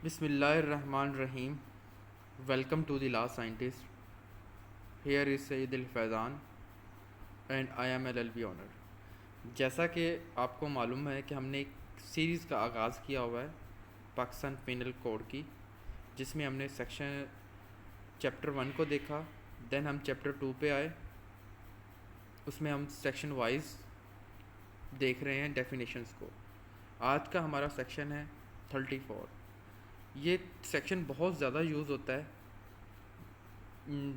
Bismillahirrahmanirrahim. Welcome to the Law Scientist. Here is Sayyid Al Faizan and I am LLB honour. जैसा कि आपको मालूम है कि हमने एक सीरीज़ का आगाज़ किया हुआ है पाकिस्तान पेनल कोड की, जिसमें हमने सेक्शन चैप्टर 1 को देखा, देन हम चैप्टर 2 पे आए. उसमें हम सेक्शन वाइज देख रहे हैं डेफिनेशंस को. आज का हमारा सेक्शन है 34. ये सेक्शन बहुत ज़्यादा यूज़ होता है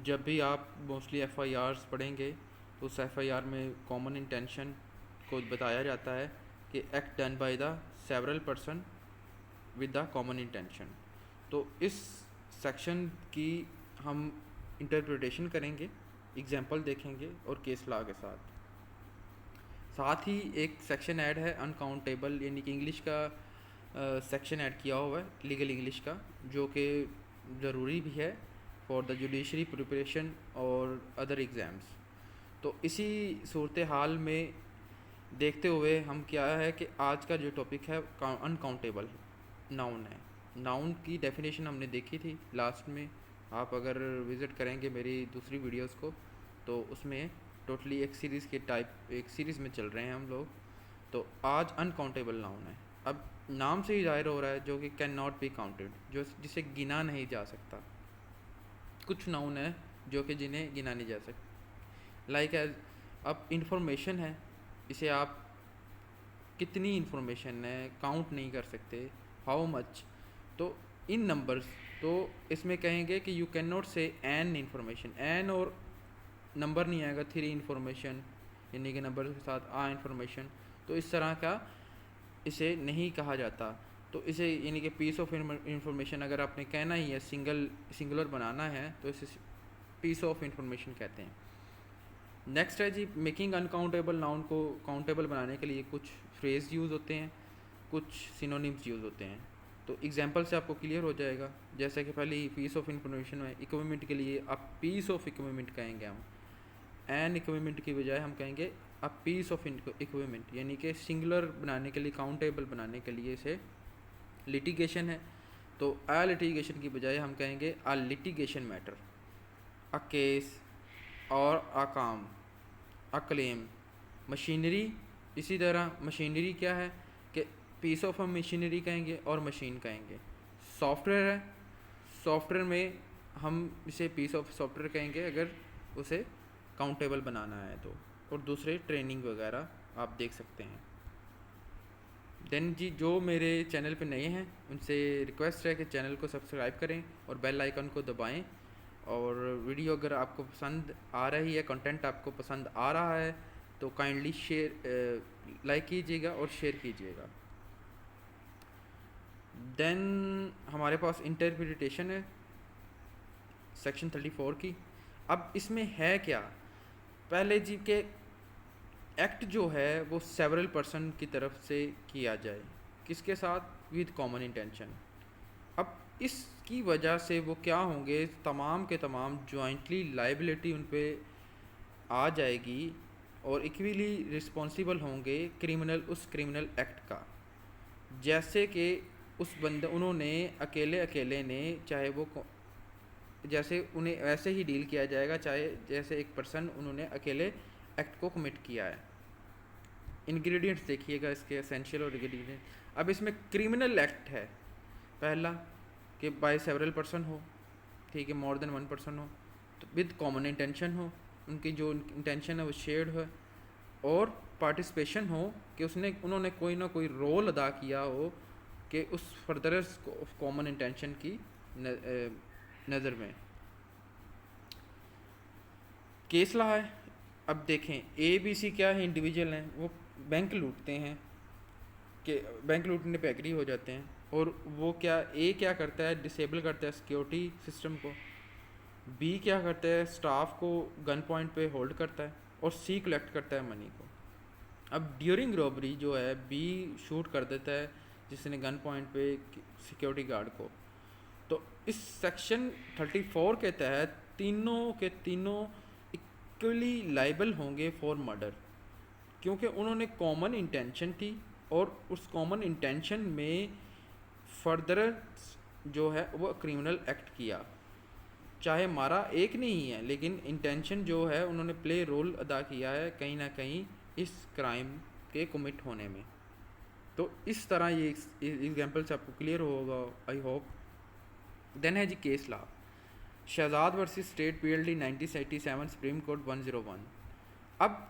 जब भी आप मोस्टली एफआईआर्स पढ़ेंगे तो उस एफआईआर में कॉमन इंटेंशन को बताया जाता है कि act done by the several person with the common intention. तो इस सेक्शन की हम इंटरप्रिटेशन करेंगे, एग्जांपल देखेंगे और केस लॉ के साथ. साथ ही एक सेक्शन ऐड है अनकाउंटेबल, यानी कि इंग्लिश का सेक्शन ऐड किया हुआ है लीगल इंग्लिश का, जो कि ज़रूरी भी है फॉर द जुडिशरी प्रिपरेशन और अदर एग्ज़ाम्स. तो इसी सूरत हाल में देखते हुए हम क्या है कि आज का जो टॉपिक है अनकाउंटेबल नाउन है. नाउन की डेफिनेशन हमने देखी थी लास्ट में. आप अगर विज़िट करेंगे मेरी दूसरी वीडियोस को तो उसमें टोटली एक सीरीज़ के टाइप एक सीरीज़ में चल रहे हैं हम लोग. तो आज अनकाउंटेबल नाउन है. अब नाम से ही जाहिर हो रहा है जो कि कैन नॉट बी काउंटेड, जो जिसे गिना नहीं जा सकता. कुछ नाउन है जो कि जिन्हें गिना नहीं जा सकता, लाइक एज अब इंफॉर्मेशन है, इसे आप कितनी इंफॉर्मेशन है काउंट नहीं कर सकते, हाउ मच. तो इन नंबर्स तो इसमें कहेंगे कि यू कैन नॉट से एन इंफॉर्मेशन, एन और नंबर नहीं आएगा, 3 इंफॉर्मेशन यानी कि नंबर के साथ इंफॉर्मेशन. तो इस तरह का इसे नहीं कहा जाता. तो इसे यानी कि पीस ऑफ इंफॉर्मेशन अगर आपने कहना ही है, सिंगुलर बनाना है, तो इसे पीस ऑफ इंफॉर्मेशन कहते हैं. नेक्स्ट है जी मेकिंग अनकाउंटेबल नाउन को काउंटेबल बनाने के लिए कुछ फ्रेज यूज़ होते हैं, कुछ सिनोनिम्स यूज़ होते हैं. तो एग्जांपल से आपको क्लियर हो जाएगा. जैसे कि पहले पीस ऑफ इंफॉर्मेशन में इक्विपमेंट के लिए आप पीस ऑफ इक्विपमेंट कहेंगे, हम एन इक्विपमेंट की बजाय हम कहेंगे अ पीस ऑफ इक्विपमेंट, यानी कि सिंगुलर बनाने के लिए, काउंटेबल बनाने के लिए. इसे लिटिगेशन है तो अ लिटिगेशन की बजाय हम कहेंगे अ लिटिगेशन मैटर, अ केस और अ काम, अ क्लेम. मशीनरी इसी तरह, मशीनरी क्या है कि पीस ऑफ हम मशीनरी कहेंगे और मशीन कहेंगे. सॉफ्टवेयर है, सॉफ्टवेयर में हम इसे पीस ऑफ सॉफ्टवेयर कहेंगे अगर उसे काउंटेबल बनाना है तो. और दूसरे ट्रेनिंग वगैरह आप देख सकते हैं. देन जी जो मेरे चैनल पे नए हैं उनसे रिक्वेस्ट है कि चैनल को सब्सक्राइब करें और बेल आइकन को दबाएं. और वीडियो अगर आपको पसंद आ रही है, कंटेंट आपको पसंद आ रहा है तो काइंडली शेयर लाइक कीजिएगा और शेयर कीजिएगा. देन हमारे पास इंटरप्रिटेशन है सेक्शन 34 की. अब इसमें है क्या, पहले जी के एक्ट जो है वो सेवरल पर्सन की तरफ से किया जाए, किसके साथ, विद कॉमन इंटेंशन. अब इसकी वजह से वो क्या होंगे, तमाम के तमाम जॉइंटली लाइबिलिटी उन पे आ जाएगी और इक्वली रिस्पॉन्सिबल होंगे क्रिमिनल, उस क्रिमिनल एक्ट का. जैसे कि उस बंदे उन्होंने अकेले अकेले ने, चाहे वो जैसे उन्हें वैसे ही डील किया जाएगा चाहे जैसे एक पर्सन उन्होंने अकेले एक्ट को कमिट किया है. इंग्रेडिएंट्स देखिएगा इसके, एसेंशियल और इंग्रेडिएंट. अब इसमें क्रिमिनल एक्ट है पहला कि बाय सेवरल पर्सन हो, ठीक है, मोर देन वन पर्सन हो, तो विद कॉमन इंटेंशन हो, उनकी जो इंटेंशन है वो शेयर्ड हो, और पार्टिसिपेशन हो कि उन्होंने कोई ना कोई रोल अदा किया हो कि उस फर्दरेंस ऑफ कॉमन इंटेंशन की नज़र में. केस लॉ है. अब देखें ए बी सी क्या है, इंडिविजुअल हैं, वो बैंक लूटते हैं, कि बैंक लूटने पे एग्री हो जाते हैं. और वो क्या करता है, डिसेबल करता है सिक्योरिटी सिस्टम को. बी क्या करता है, स्टाफ को गन पॉइंट पे होल्ड करता है. और सी कलेक्ट करता है मनी को. अब ड्यूरिंग रॉबरी जो है बी शूट कर देता है जिसने गन पॉइंट पे सिक्योरिटी गार्ड को. तो इस सेक्शन 34 के तहत तीनों के तीनों इक्वली लाइबल होंगे फॉर मर्डर, क्योंकि उन्होंने कॉमन इंटेंशन थी और उस कॉमन इंटेंशन में फर्दर जो है वो क्रिमिनल एक्ट किया, चाहे मारा एक नहीं है, लेकिन इंटेंशन जो है उन्होंने प्ले रोल अदा किया है कहीं ना कहीं इस क्राइम के कमिट होने में। तो इस तरह ये एग्जाम्पल से आपको क्लियर होगा, आई होप। देन है जी case law, Shahzad versus state PLD 1987 Supreme Court 101। अब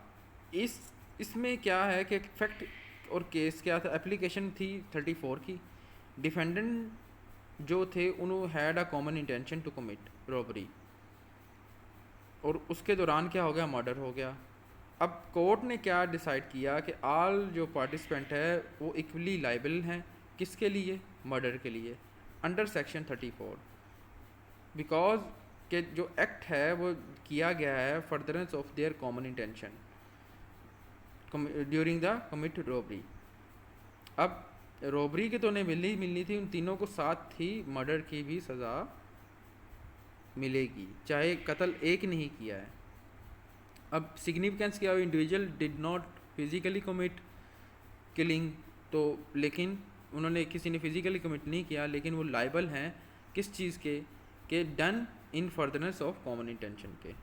इसमें क्या है कि फैक्ट और केस क्या था, एप्लीकेशन थी 34 की। डिफेंडेंट जो थे उन्होंने had a common intention to commit robbery, और उसके दौरान क्या हो गया, मर्डर हो गया। अब कोर्ट ने क्या डिसाइड किया कि ऑल जो पार्टिसिपेंट है वो इक्वली लाइबल हैं, किसके लिए, मर्डर के लिए, अंडर सेक्शन 34, बिकॉज के जो एक्ट है वो किया गया है furtherance of their common intention during the commit robbery. अब रॉबरी की तो उन्हें मिलनी थी, उन तीनों को साथ ही मर्डर की भी सज़ा मिलेगी, चाहे कत्ल एक नहीं किया है। अब सिग्निफिकेंस क्या, individual did not physically commit killing, तो लेकिन उन्होंने किसी ने फिजिकली कमिट नहीं किया, लेकिन वो लाइबल हैं किस चीज़ के done in furtherance of common intention के,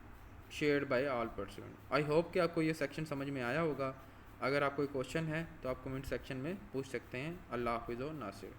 shared by all person. I hope कि आपको ये सेक्शन समझ में आया होगा। अगर आपको कोई क्वेश्चन है तो आप कमेंट सेक्शन में पूछ सकते हैं। अल्लाह हाफिज़ व नासिर।